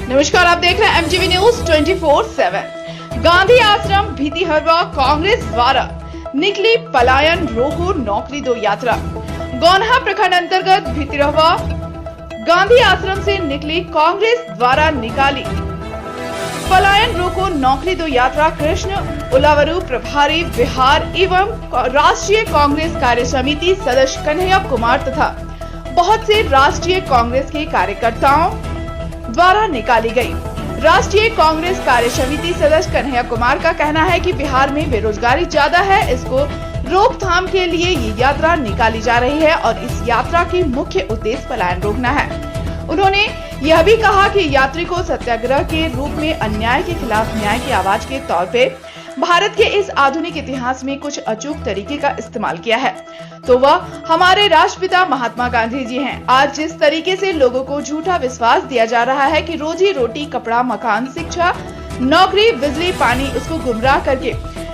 नमस्कार, आप देख रहे हैं MGV न्यूज 24/7। गांधी आश्रम भितिहरवा कांग्रेस द्वारा निकली पलायन रोको नौकरी दो यात्रा। गौनहा प्रखंड अंतर्गत भितिहरवा गांधी आश्रम से निकली कांग्रेस द्वारा निकाली पलायन रोको नौकरी दो यात्रा कृष्ण उलावरू प्रभारी बिहार एवं राष्ट्रीय कांग्रेस कार्य समिति सदस्य कन्हैया कुमार तथा बहुत से राष्ट्रीय कांग्रेस के कार्यकर्ताओं द्वारा निकाली गई। राष्ट्रीय कांग्रेस कार्य समिति सदस्य कन्हैया कुमार का कहना है कि बिहार में बेरोजगारी ज्यादा है, इसको रोकथाम के लिए ये यात्रा निकाली जा रही है और इस यात्रा की मुख्य उद्देश्य पलायन रोकना है। उन्होंने यह भी कहा कि यात्री को सत्याग्रह के रूप में अन्याय के खिलाफ न्याय की आवाज के तौर पे भारत के इस आधुनिक इतिहास में कुछ अचूक तरीके का इस्तेमाल किया है, तो वह हमारे राष्ट्रपिता महात्मा गांधी जी हैं। आज जिस तरीके से लोगों को झूठा विश्वास दिया जा रहा है कि रोजी रोटी, कपड़ा, मकान, शिक्षा, नौकरी, बिजली, पानी, उसको गुमराह करके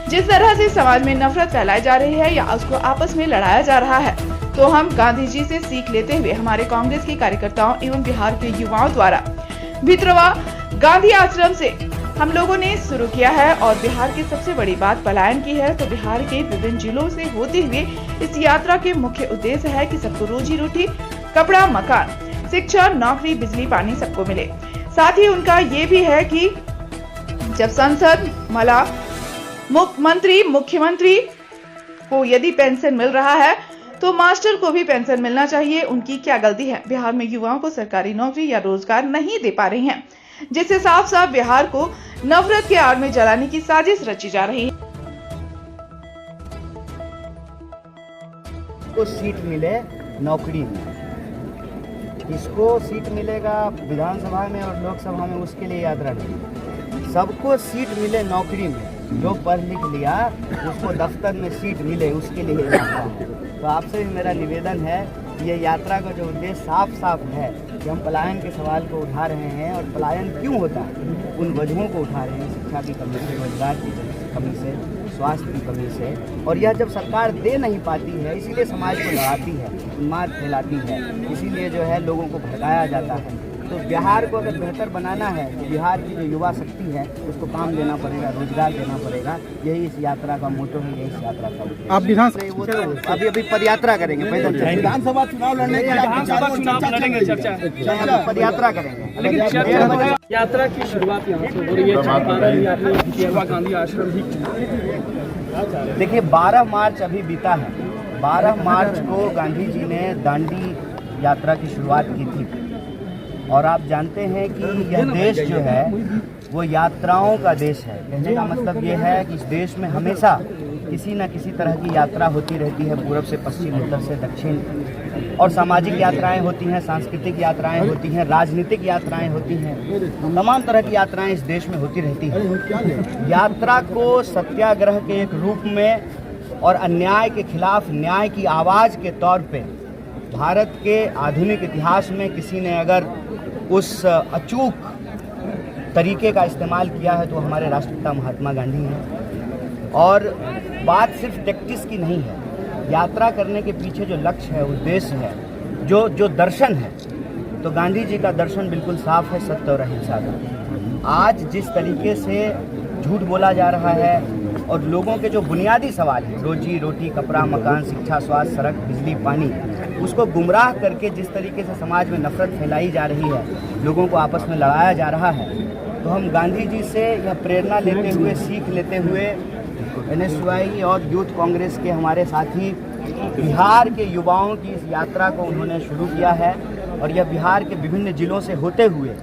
जिस तरह से समाज में नफरत फैलाई जा रही है या उसको आपस में लड़ाया जा रहा है, तो हम गांधी जी से सीख लेते हुए हमारे कांग्रेस के कार्यकर्ताओं एवं बिहार के युवाओं द्वारा भितरवा गांधी आश्रम से हम लोगों ने शुरू किया है और बिहार की सबसे बड़ी बात पलायन की है। तो बिहार के विभिन्न जिलों से होते हुए इस यात्रा के मुख्य उद्देश्य है कि सबको रोजी रोटी, कपड़ा, मकान, शिक्षा, नौकरी, बिजली, पानी सबको मिले। साथ ही उनका ये भी है कि जब संसद, मला, मंत्री, मुख्यमंत्री को यदि पेंशन मिल रहा है तो मास्टर को भी पेंशन मिलना चाहिए। उनकी क्या गलती है? बिहार में युवाओं को सरकारी नौकरी या रोजगार नहीं दे पा रही हैं, जिससे साफ साफ बिहार को नफरत के आड़ में जलाने की साजिश रची जा रही है। को सीट मिले नौकरी में, इसको सीट मिलेगा विधानसभा में और लोकसभा में, उसके लिए यात्रा नहीं। सबको सीट मिले नौकरी में, जो पढ़ लिख लिया उसको दफ्तर में सीट मिले, उसके लिए यात्रा है। तो आपसे भी मेरा निवेदन है, ये यात्रा का जो उद्देश्य साफ साफ है कि हम पलायन के सवाल को उठा रहे हैं और पलायन क्यों होता है उन वजहों को उठा रहे हैं, शिक्षा की कमी से, रोजगार की कमी से, स्वास्थ्य की कमी से। और यह जब सरकार दे नहीं पाती है, इसीलिए समाज को लड़ाती है, उन्माद फैलाती है, इसीलिए जो है लोगों को भड़काया जाता है। तो बिहार को अगर बेहतर बनाना है तो बिहार की जो युवा शक्ति है उसको काम देना पड़ेगा, रोजगार देना पड़ेगा। यही इस यात्रा का मोटो है, यही इस यात्रा का उद्देश्य। आप विधानसभा अभी पदयात्रा करेंगे, विधानसभा चुनाव लड़ने पदयात्रा करेंगे। यात्रा की शुरुआत यहाँ से हो रही है। आपने भितिहरवा गांधी आश्रम भी। देखिए, 12 मार्च अभी बीता है। 12 मार्च को गांधी जी ने दांडी यात्रा की शुरुआत की थी और आप जानते हैं कि यह देश जो है वो यात्राओं का देश है। कहने का मतलब ये है कि इस देश में हमेशा किसी न किसी तरह की यात्रा होती रहती है, पूर्व से पश्चिम, उत्तर से दक्षिण, और सामाजिक यात्राएं होती हैं, सांस्कृतिक यात्राएं होती हैं, राजनीतिक यात्राएं होती हैं, तमाम तरह की यात्राएं इस देश में होती रहती हैं। यात्रा को सत्याग्रह के एक रूप में और अन्याय के खिलाफ न्याय की आवाज़ के तौर पे भारत के आधुनिक इतिहास में किसी ने अगर उस अचूक तरीके का इस्तेमाल किया है तो हमारे राष्ट्रपिता महात्मा गांधी हैं। और बात सिर्फ टैक्टिस की नहीं है, यात्रा करने के पीछे जो लक्ष्य है, उद्देश्य है, जो दर्शन है, तो गांधी जी का दर्शन बिल्कुल साफ है, सत्य और अहिंसा का। आज जिस तरीके से झूठ बोला जा रहा है और लोगों के जो बुनियादी सवाल हैं, रोजी रोटी, कपड़ा, मकान, शिक्षा, स्वास्थ्य, सड़क, बिजली, पानी, उसको गुमराह करके जिस तरीके से समाज में नफरत फैलाई जा रही है, लोगों को आपस में लड़ाया जा रहा है, तो हम गांधी जी से यह प्रेरणा लेते हुए, सीख लेते हुए NSY और यूथ कांग्रेस के हमारे साथी बिहार के युवाओं की इस यात्रा को उन्होंने शुरू किया है। और यह बिहार के विभिन्न जिलों से होते हुए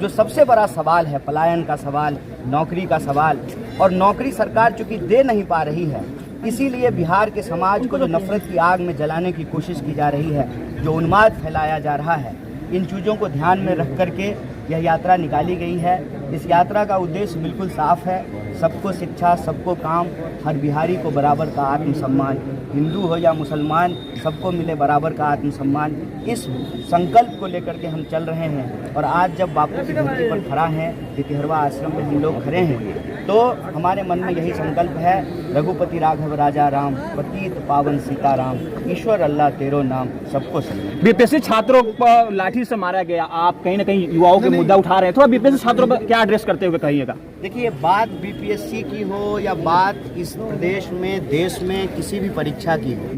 जो सबसे बड़ा सवाल है, पलायन का सवाल, नौकरी का सवाल, और नौकरी सरकार चूँकि दे नहीं पा रही है, इसीलिए बिहार के समाज को जो नफरत की आग में जलाने की कोशिश की जा रही है, जो उन्माद फैलाया जा रहा है, इन चीज़ों को ध्यान में रख करके यह यात्रा निकाली गई है। इस यात्रा का उद्देश्य बिल्कुल साफ है, सबको शिक्षा, सबको काम, हर बिहारी को बराबर का आत्मसम्मान, हिंदू हो या मुसलमान सबको मिले बराबर का आत्मसम्मान। इस संकल्प को लेकर के हम चल रहे हैं और आज जब बापू की धरती पर खड़ा हैं, भितिहरवा आश्रम में हम लोग खड़े हैं, तो हमारे मन में यही संकल्प है, रघुपति राघव राजा राम, पतित पावन सीताराम, ईश्वर अल्लाह तेरो नाम, सबको सलाम। बीपीएससी छात्रों पर लाठी से मारा गया, आप कहीं ना कहीं युवाओं के मुद्दा उठा रहे हैं, थोड़ा बीपीएससी छात्रों पर क्या एड्रेस करते हुए कहिएगा? देखिए, बात बीपीएससी की हो या बात इस प्रदेश में, देश में किसी भी परीक्षा की हो,